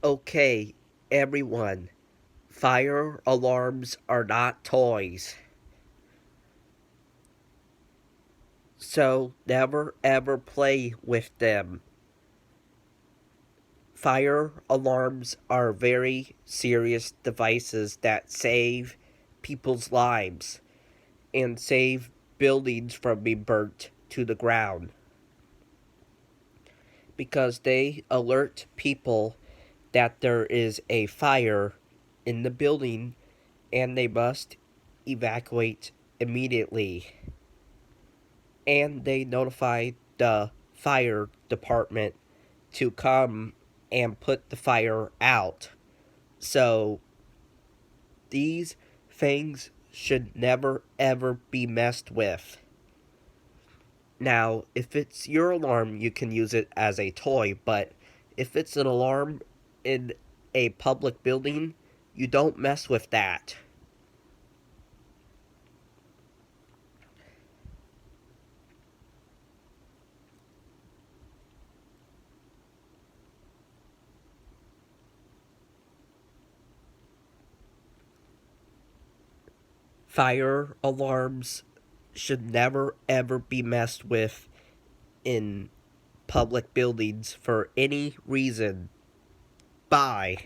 Okay, everyone, fire alarms are not toys. So never ever play with them. Fire alarms are very serious devices that save people's lives and save buildings from being burnt to the ground because they alert people that there is a fire in the building and they must evacuate immediately. And they notify the fire department to come and put the fire out. So these things should never ever be messed with. Now, if it's your alarm, you can use it as a toy, but if it's an alarm in a public building, you don't mess with that. Fire alarms should never ever be messed with in public buildings for any reason. Bye.